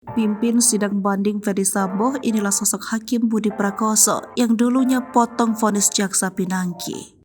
Pimpin sidang banding Ferdy Sambo, inilah sosok Hakim Budi Prakoso yang dulunya potong vonis jaksa Pinangki.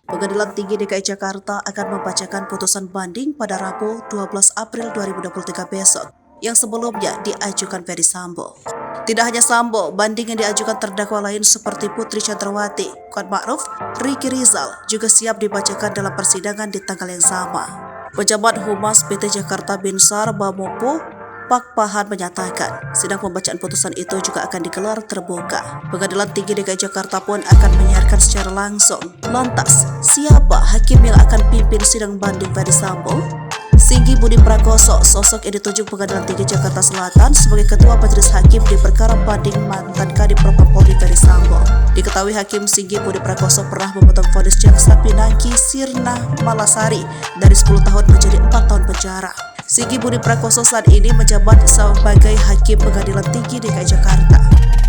Pengadilan Tinggi DKI Jakarta akan membacakan putusan banding pada Rabu 12 April 2023 besok yang sebelumnya diajukan Ferdy Sambo. Tidak hanya Sambo, banding yang diajukan terdakwa lain seperti Putri Chandrawati, Kuat Ma'ruf, Ricky Rizal juga siap dibacakan dalam persidangan di tanggal yang sama. Pejabat Humas PT Jakarta Binsar Bamopo, Pak Pahan menyatakan, sidang pembacaan putusan itu juga akan digelar terbuka. Pengadilan Tinggi DKI Jakarta pun akan menyiarkan secara langsung. Lantas, siapa hakim yang akan pimpin sidang banding Ferdy Sambo? Singgi Budi Prakoso, sosok yang ditunjuk Pengadilan Tinggi Jakarta Selatan sebagai Ketua Majelis Hakim di perkara banding mantan Kadif Propam Polri Ferdy Sambo. Diketahui Hakim Singgi Budi Prakoso pernah memotong vonis jaksa Pinangki Sirna Malasari dari 10 tahun menjadi 4 tahun penjara. Singgi Budi Prakoso saat ini menjabat sebagai Hakim Pengadilan Tinggi DKI Jakarta.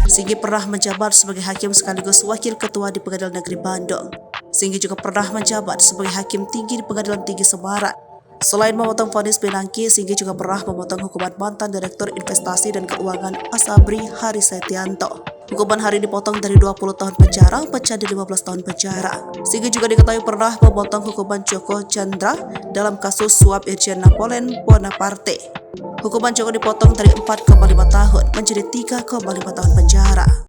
Singgi pernah menjabat sebagai Hakim sekaligus Wakil Ketua di Pengadilan Negeri Bandung. Singgi juga pernah menjabat sebagai Hakim Tinggi di Pengadilan Tinggi Semarang. Selain memotong vonis Pinangki, Singgi juga pernah memotong hukuman mantan Direktur Investasi dan Keuangan Asabri Hari Setianto. Hukuman Hari dipotong dari 20 tahun penjara menjadi 15 tahun penjara. Singgi juga diketahui pernah memotong hukuman Joko Chandra dalam kasus suap Irjen Napoleon Bonaparte. Hukuman Joko dipotong dari 4,5 tahun menjadi 3,5 tahun penjara.